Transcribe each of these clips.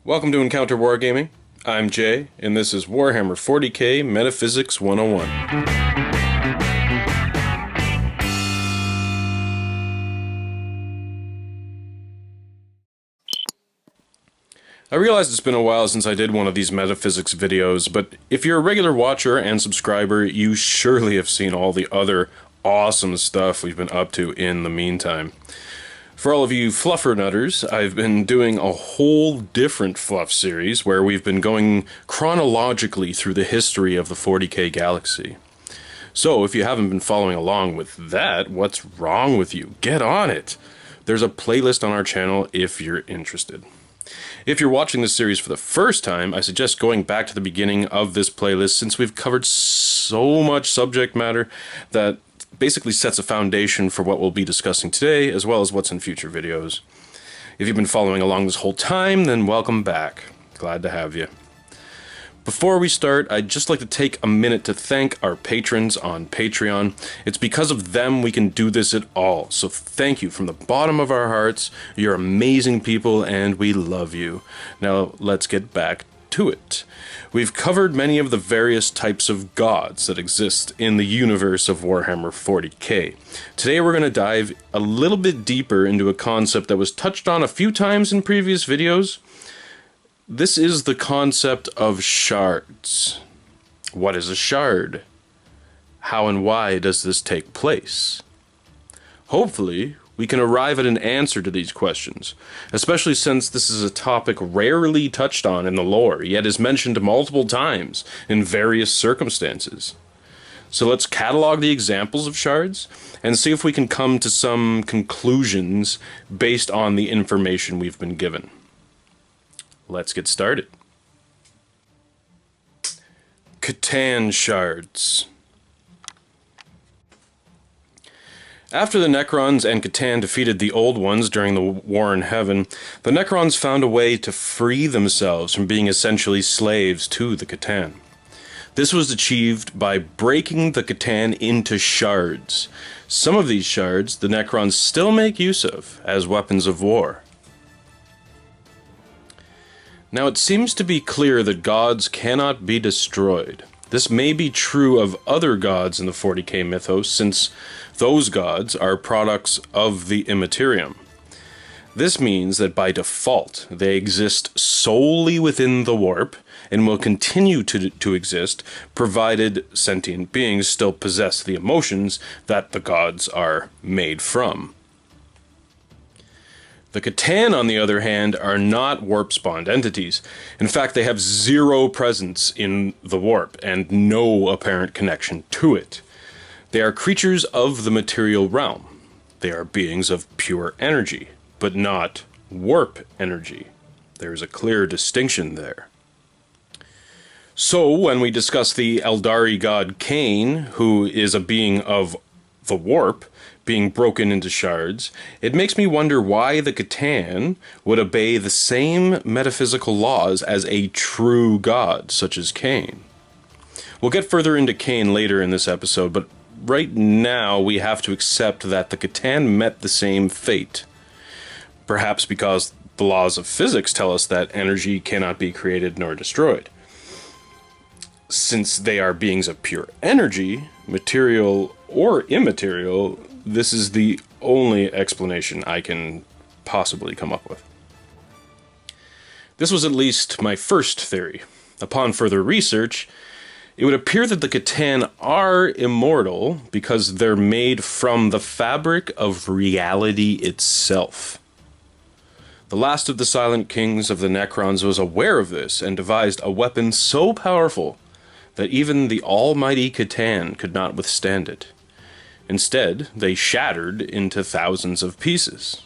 Welcome to Encounter Wargaming. I'm Jay, and this is Warhammer 40k Metaphysics 101. I realize it's been a while since I did one of these metaphysics videos, but if you're a regular watcher and subscriber, you surely have seen all the other awesome stuff we've been up to in the meantime. For all of you fluffernutters, I've been doing a whole different fluff series where we've been going chronologically through the history of the 40k galaxy. So if you haven't been following along with that, what's wrong with you? Get on it! There's a playlist on our channel if you're interested. If you're watching this series for the first time, I suggest going back to the beginning of this playlist since we've covered so much subject matter that basically sets a foundation for what we'll be discussing today, as well as what's in future videos. If you've been following along this whole time, then welcome back. Glad to have you. Before we start, I'd just like to take a minute to thank our patrons on Patreon. It's because of them we can do this at all, so thank you from the bottom of our hearts. You're amazing people, and we love you. Now, let's get back to it. We've covered many of the various types of gods that exist in the universe of Warhammer 40k. Today we're going to dive a little bit deeper into a concept that was touched on a few times in previous videos. This is the concept of shards. What is a shard? How and why does this take place? Hopefully, we can arrive at an answer to these questions, especially since this is a topic rarely touched on in the lore, yet is mentioned multiple times in various circumstances. So let's catalog the examples of shards and see if we can come to some conclusions based on the information we've been given. Let's get started. Catan shards. After the Necrons and Catan defeated the Old Ones during the War in Heaven, the Necrons found a way to free themselves from being essentially slaves to the Catan. This was achieved by breaking the Catan into shards. Some of these shards the Necrons still make use of as weapons of war. Now it seems to be clear that gods cannot be destroyed. This may be true of other gods in the 40k mythos, since those gods are products of the Immaterium. This means that by default, they exist solely within the warp, and will continue to exist, provided sentient beings still possess the emotions that the gods are made from. The Catan, on the other hand, are not warp-spawned entities. In fact, they have zero presence in the warp, and no apparent connection to it. They are creatures of the material realm. They are beings of pure energy, but not warp energy. There is a clear distinction there. So, when we discuss the Eldari god Cain, who is a being of the warp, being broken into shards, it makes me wonder why the Catan would obey the same metaphysical laws as a true god, such as Cain. We'll get further into Cain later in this episode, but right now we have to accept that the Catan met the same fate. Perhaps because the laws of physics tell us that energy cannot be created nor destroyed. Since they are beings of pure energy, material or immaterial, this is the only explanation I can possibly come up with. This was at least my first theory. Upon further research, it would appear that the Catan are immortal because they're made from the fabric of reality itself. The last of the Silent Kings of the Necrons was aware of this and devised a weapon so powerful that even the almighty Catan could not withstand it. Instead, they shattered into thousands of pieces.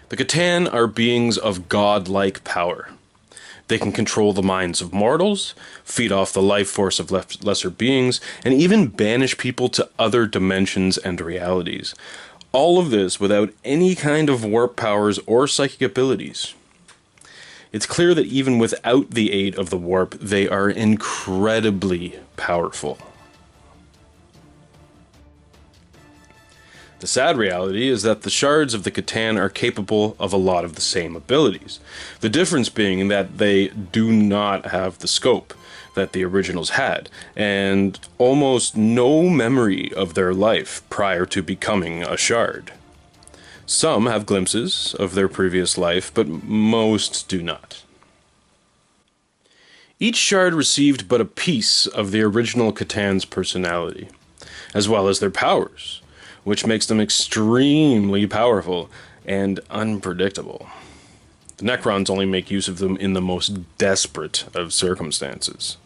The Catan are beings of godlike power. They can control the minds of mortals, feed off the life force of lesser beings, and even banish people to other dimensions and realities. All of this without any kind of warp powers or psychic abilities. It's clear that even without the aid of the warp, they are incredibly powerful. The sad reality is that the shards of the Catan are capable of a lot of the same abilities. The difference being that they do not have the scope that the originals had, and almost no memory of their life prior to becoming a shard. Some have glimpses of their previous life, but most do not. Each shard received but a piece of the original Catan's personality, as well as their powers, which makes them extremely powerful and unpredictable. The Necrons only make use of them in the most desperate of circumstances.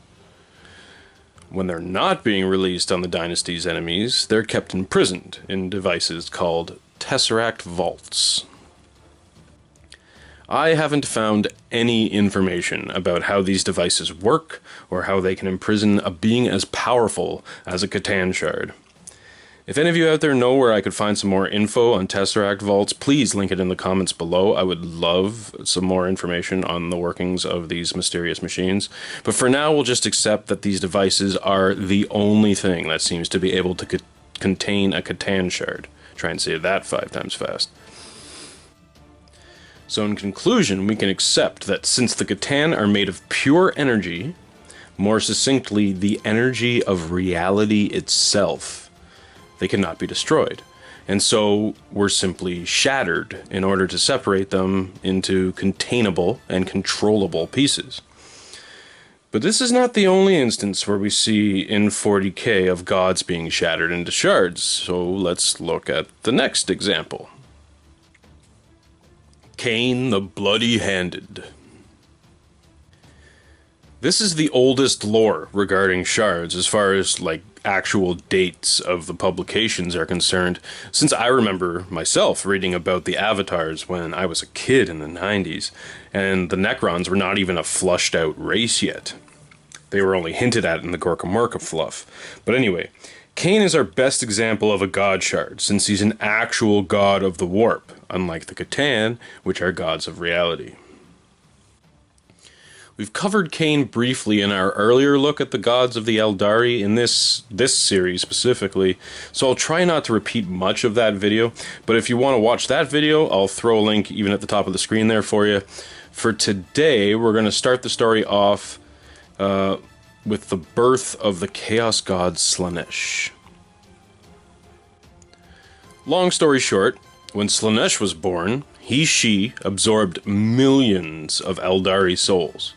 When they're not being released on the Dynasty's enemies, they're kept imprisoned in devices called Tesseract Vaults. I haven't found any information about how these devices work, or how they can imprison a being as powerful as a Catan shard. If any of you out there know where I could find some more info on Tesseract Vaults, please link it in the comments below. I would love some more information on the workings of these mysterious machines. But for now, we'll just accept that these devices are the only thing that seems to be able to contain a Catan shard. Try and say that 5 times fast. So in conclusion, we can accept that since the Catan are made of pure energy, more succinctly, the energy of reality itself, they cannot be destroyed. And so we're simply shattered in order to separate them into containable and controllable pieces. But this is not the only instance where we see in 40k of gods being shattered into shards, so let's look at the next example. Cain the Bloody-Handed. This is the oldest lore regarding shards as far as actual dates of the publications are concerned, since I remember myself reading about the avatars when I was a kid in the 90s, and the Necrons were not even a flushed out race yet. They were only hinted at in the Gorka Morka fluff. But anyway, Cain is our best example of a god shard, since he's an actual god of the warp, unlike the Catan, which are gods of reality. We've covered Cain briefly in our earlier look at the gods of the Eldari in this series specifically, so I'll try not to repeat much of that video, but if you want to watch that video, I'll throw a link even at the top of the screen there for you. For today, we're going to start the story off with the birth of the Chaos God Slaanesh. Long story short, when Slaanesh was born, she absorbed millions of Eldari souls.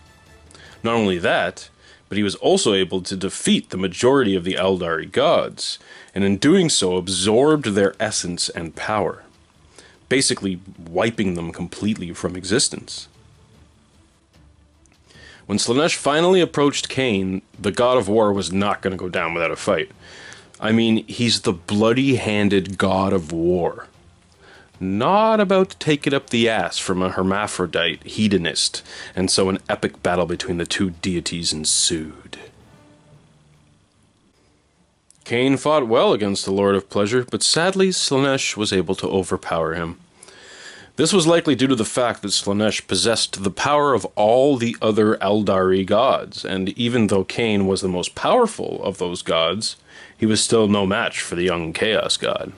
Not only that, but he was also able to defeat the majority of the Eldari gods, and in doing so absorbed their essence and power, basically wiping them completely from existence. When Slaanesh finally approached Cain, the god of war was not going to go down without a fight. I mean, he's the bloody-handed god of war. Not about to take it up the ass from a hermaphrodite hedonist, and so an epic battle between the two deities ensued. Cain fought well against the Lord of Pleasure, but sadly Slaanesh was able to overpower him. This was likely due to the fact that Slaanesh possessed the power of all the other Eldari gods, and even though Cain was the most powerful of those gods, he was still no match for the young Chaos God.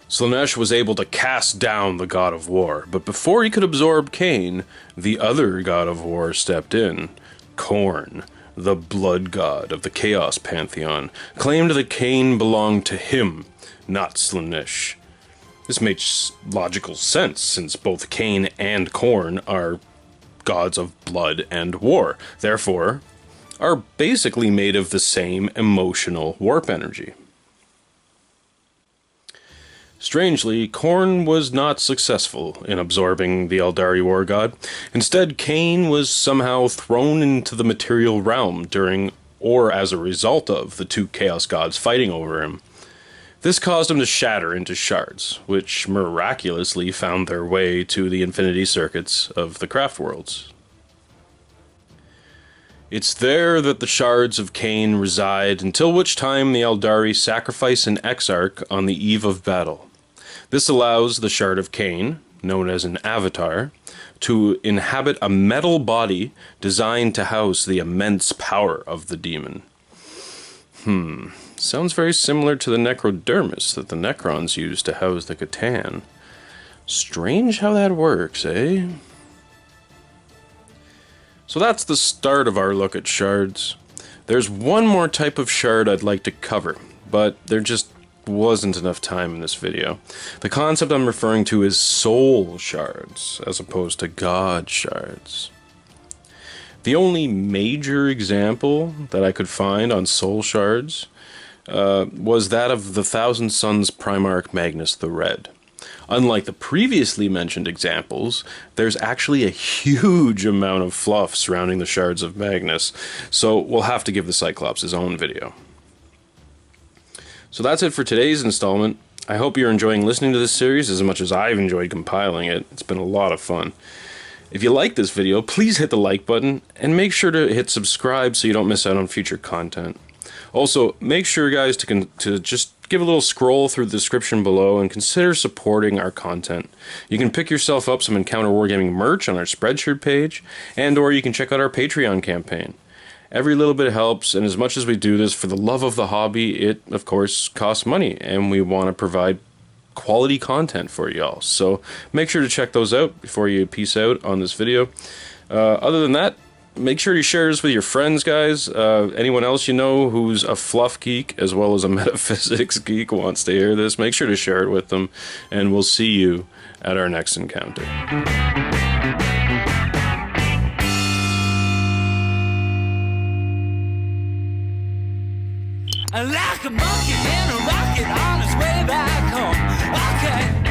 Slaanesh was able to cast down the god of war, but before he could absorb Cain, the other god of war stepped in. Khorne, the blood god of the Chaos Pantheon, claimed that Cain belonged to him, not Slaanesh. This makes logical sense, since both Cain and Khorne are gods of blood and war, therefore are basically made of the same emotional warp energy. Strangely, Khorne was not successful in absorbing the Eldari war god. Instead, Cain was somehow thrown into the material realm during, or as a result of, the two Chaos gods fighting over him. This caused him to shatter into shards, which miraculously found their way to the infinity circuits of the craft worlds. It's there that the shards of Cain reside, until which time the Eldari sacrifice an exarch on the eve of battle. This allows the shard of Cain, known as an avatar, to inhabit a metal body designed to house the immense power of the demon. Sounds very similar to the necrodermis that the Necrons use to house the Catan. Strange how that works, eh? So that's the start of our look at shards. There's one more type of shard I'd like to cover, but there just wasn't enough time in this video. The concept I'm referring to is soul shards, as opposed to God shards. The only major example that I could find on soul shards was that of the Thousand Sons Primarch Magnus the Red. Unlike the previously mentioned examples, there's actually a huge amount of fluff surrounding the shards of Magnus, so we'll have to give the Cyclops his own video. So that's it for today's installment. I hope you're enjoying listening to this series as much as I've enjoyed compiling it. It's been a lot of fun. If you like this video, please hit the like button, and make sure to hit subscribe so you don't miss out on future content. Also, make sure, guys, to just give a little scroll through the description below and consider supporting our content. You can pick yourself up some Encounter Wargaming merch on our Spreadshirt page, or you can check out our Patreon campaign. Every little bit helps, and as much as we do this for the love of the hobby, it, of course, costs money, and we want to provide quality content for y'all. So make sure to check those out before you peace out on this video. Other than that, make sure you share this with your friends, guys. Anyone else you know who's a fluff geek as well as a metaphysics geek wants to hear this, make sure to share it with them, and we'll see you at our next encounter. Like a monkey in a rocket on his way back home. Okay.